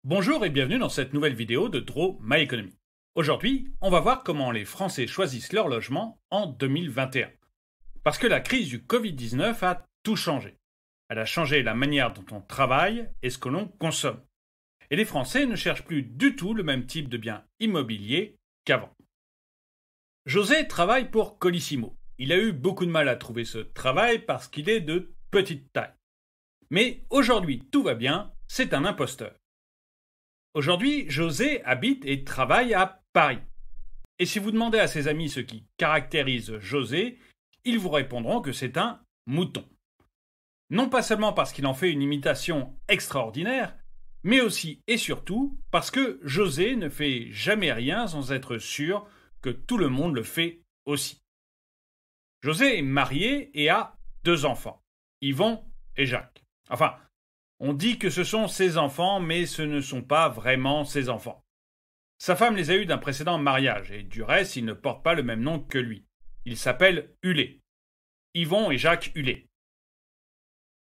Bonjour et bienvenue dans cette nouvelle vidéo de Draw My Economy. Aujourd'hui, on va voir comment les Français choisissent leur logement en 2021. Parce que la crise du Covid-19 a tout changé. Elle a changé la manière dont on travaille et ce que l'on consomme. Et les Français ne cherchent plus du tout le même type de biens immobiliers qu'avant. José travaille pour Colissimo. Il a eu beaucoup de mal à trouver ce travail parce qu'il est de petite taille. Mais aujourd'hui, tout va bien, c'est un imposteur. Aujourd'hui, José habite et travaille à Paris. Et si vous demandez à ses amis ce qui caractérise José, ils vous répondront que c'est un mouton. Non pas seulement parce qu'il en fait une imitation extraordinaire, mais aussi et surtout parce que José ne fait jamais rien sans être sûr que tout le monde le fait aussi. José est marié et a 2 enfants, Yvon et Jacques. Enfin, on dit que ce sont ses enfants, mais ce ne sont pas vraiment ses enfants. Sa femme les a eus d'un précédent mariage, et du reste, ils ne portent pas le même nom que lui. Ils s'appellent Hulé. Yvon et Jacques Hulé.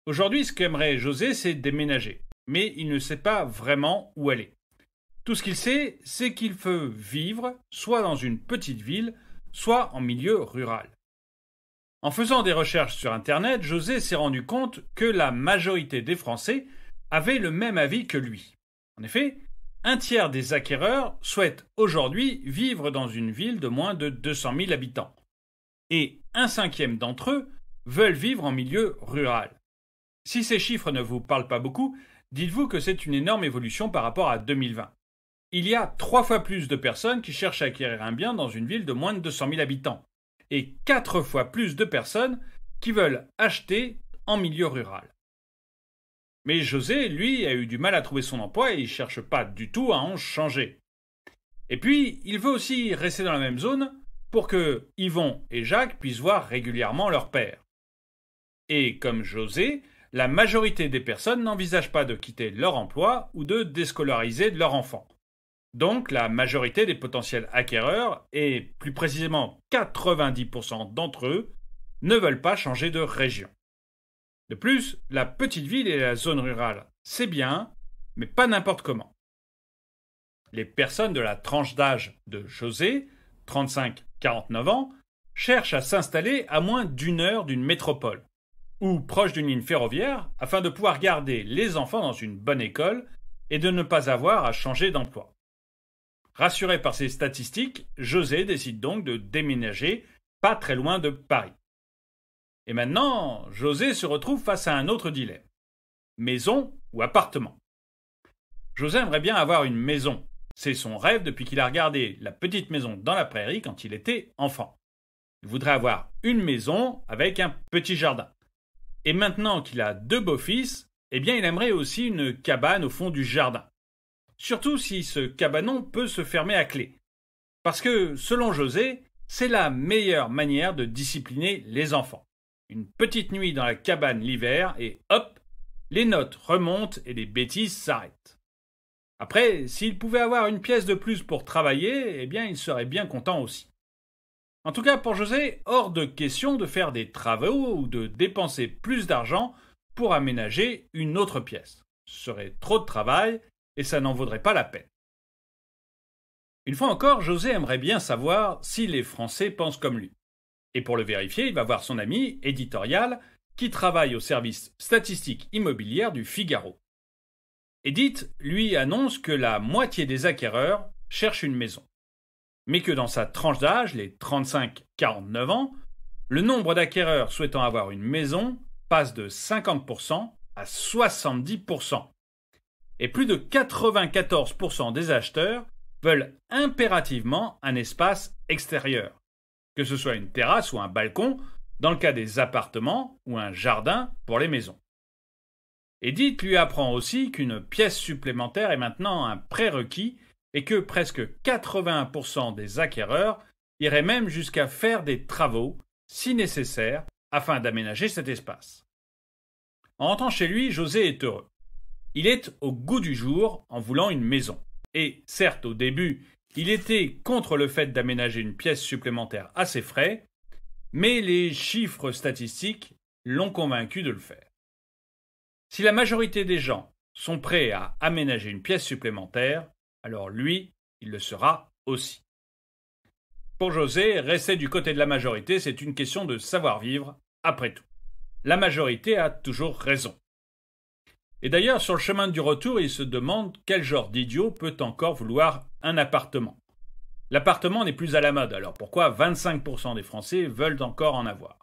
Aujourd'hui, ce qu'aimerait José, c'est déménager, mais il ne sait pas vraiment où aller. Tout ce qu'il sait, c'est qu'il veut vivre soit dans une petite ville, soit en milieu rural. En faisant des recherches sur Internet, José s'est rendu compte que la majorité des Français avaient le même avis que lui. En effet, 1/3 des acquéreurs souhaitent aujourd'hui vivre dans une ville de moins de 200 000 habitants. Et 1/5 d'entre eux veulent vivre en milieu rural. Si ces chiffres ne vous parlent pas beaucoup, dites-vous que c'est une énorme évolution par rapport à 2020. Il y a 3 fois plus de personnes qui cherchent à acquérir un bien dans une ville de moins de 200 000 habitants. Et 4 fois plus de personnes qui veulent acheter en milieu rural. Mais José, lui, a eu du mal à trouver son emploi et il ne cherche pas du tout à en changer. Et puis, il veut aussi rester dans la même zone pour que Yvon et Jacques puissent voir régulièrement leur père. Et comme José, la majorité des personnes n'envisagent pas de quitter leur emploi ou de déscolariser de leur enfant. Donc, la majorité des potentiels acquéreurs, et plus précisément 90% d'entre eux, ne veulent pas changer de région. De plus, la petite ville et la zone rurale, c'est bien, mais pas n'importe comment. Les personnes de la tranche d'âge de José, 35-49 ans, cherchent à s'installer à moins d'1 heure d'une métropole, ou proche d'une ligne ferroviaire, afin de pouvoir garder les enfants dans une bonne école et de ne pas avoir à changer d'emploi. Rassuré par ces statistiques, José décide donc de déménager pas très loin de Paris. Et maintenant, José se retrouve face à un autre dilemme. Maison ou appartement? José aimerait bien avoir une maison. C'est son rêve depuis qu'il a regardé La Petite Maison dans la Prairie quand il était enfant. Il voudrait avoir une maison avec un petit jardin. Et maintenant qu'il a 2 beaux-fils, eh bien il aimerait aussi une cabane au fond du jardin. Surtout si ce cabanon peut se fermer à clé. Parce que, selon José, c'est la meilleure manière de discipliner les enfants. Une petite nuit dans la cabane l'hiver et hop, les notes remontent et les bêtises s'arrêtent. Après, s'il pouvait avoir une pièce de plus pour travailler, eh bien il serait bien content aussi. En tout cas, pour José, hors de question de faire des travaux ou de dépenser plus d'argent pour aménager une autre pièce. Ce serait trop de travail et ça n'en vaudrait pas la peine. Une fois encore, José aimerait bien savoir si les Français pensent comme lui. Et pour le vérifier, il va voir son ami éditorial qui travaille au service statistique immobilière du Figaro. Edith lui annonce que la moitié des acquéreurs cherchent une maison. Mais que dans sa tranche d'âge, les 35-49 ans, le nombre d'acquéreurs souhaitant avoir une maison passe de 50% à 70%. Et plus de 94% des acheteurs veulent impérativement un espace extérieur, que ce soit une terrasse ou un balcon, dans le cas des appartements, ou un jardin pour les maisons. Edith lui apprend aussi qu'une pièce supplémentaire est maintenant un prérequis et que presque 81% des acquéreurs iraient même jusqu'à faire des travaux, si nécessaire, afin d'aménager cet espace. En rentrant chez lui, José est heureux. Il est au goût du jour en voulant une maison. Et certes, au début, il était contre le fait d'aménager une pièce supplémentaire à ses frais, mais les chiffres statistiques l'ont convaincu de le faire. Si la majorité des gens sont prêts à aménager une pièce supplémentaire, alors lui, il le sera aussi. Pour José, rester du côté de la majorité, c'est une question de savoir-vivre, après tout. La majorité a toujours raison. Et d'ailleurs, sur le chemin du retour, il se demande quel genre d'idiot peut encore vouloir un appartement. L'appartement n'est plus à la mode, alors pourquoi 25% des Français veulent encore en avoir?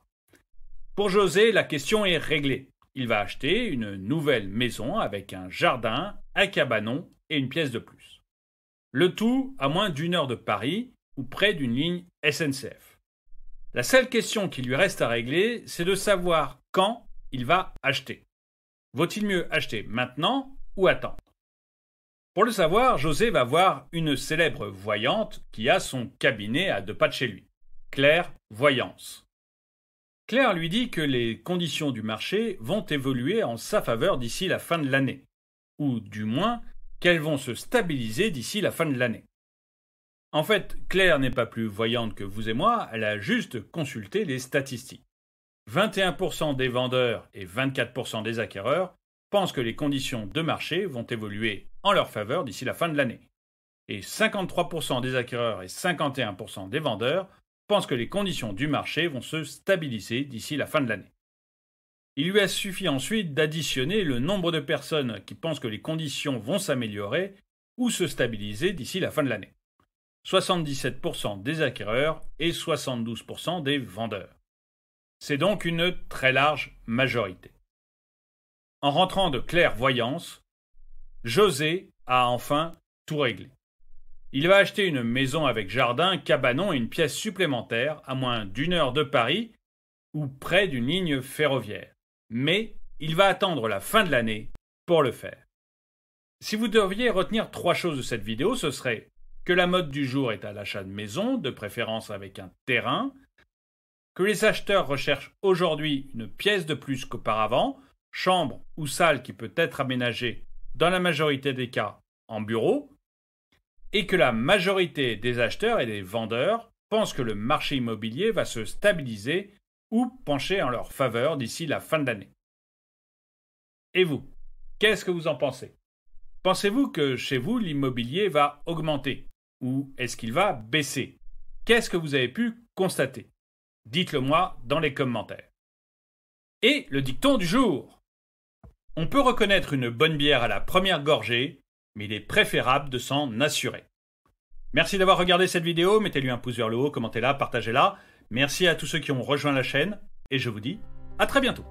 Pour José, la question est réglée. Il va acheter une nouvelle maison avec un jardin, un cabanon et une pièce de plus. Le tout à moins d'1 heure de Paris ou près d'une ligne SNCF. La seule question qui lui reste à régler, c'est de savoir quand il va acheter. Vaut-il mieux acheter maintenant ou attendre? Pour le savoir, José va voir une célèbre voyante qui a son cabinet à 2 pas de chez lui, Claire Voyance. Claire lui dit que les conditions du marché vont évoluer en sa faveur d'ici la fin de l'année, ou du moins qu'elles vont se stabiliser d'ici la fin de l'année. En fait, Claire n'est pas plus voyante que vous et moi, elle a juste consulté les statistiques. 21% des vendeurs et 24% des acquéreurs pensent que les conditions de marché vont évoluer en leur faveur d'ici la fin de l'année. Et 53% des acquéreurs et 51% des vendeurs pensent que les conditions du marché vont se stabiliser d'ici la fin de l'année. Il lui a suffi ensuite d'additionner le nombre de personnes qui pensent que les conditions vont s'améliorer ou se stabiliser d'ici la fin de l'année. 77% des acquéreurs et 72% des vendeurs. C'est donc une très large majorité. En rentrant de clairvoyance, José a enfin tout réglé. Il va acheter une maison avec jardin, cabanon et une pièce supplémentaire à moins d'1 heure de Paris ou près d'une ligne ferroviaire. Mais il va attendre la fin de l'année pour le faire. Si vous deviez retenir 3 choses de cette vidéo, ce serait que la mode du jour est à l'achat de maison, de préférence avec un terrain, que les acheteurs recherchent aujourd'hui une pièce de plus qu'auparavant, chambre ou salle qui peut être aménagée, dans la majorité des cas, en bureau, et que la majorité des acheteurs et des vendeurs pensent que le marché immobilier va se stabiliser ou pencher en leur faveur d'ici la fin de l'année. Et vous, qu'est-ce que vous en pensez? Pensez-vous que chez vous, l'immobilier va augmenter ou est-ce qu'il va baisser? Qu'est-ce que vous avez pu constater? Dites-le moi dans les commentaires. Et le dicton du jour. On peut reconnaître une bonne bière à la première gorgée, mais il est préférable de s'en assurer. Merci d'avoir regardé cette vidéo, mettez-lui un pouce vers le haut, commentez-la, partagez-la. Merci à tous ceux qui ont rejoint la chaîne, et je vous dis à très bientôt.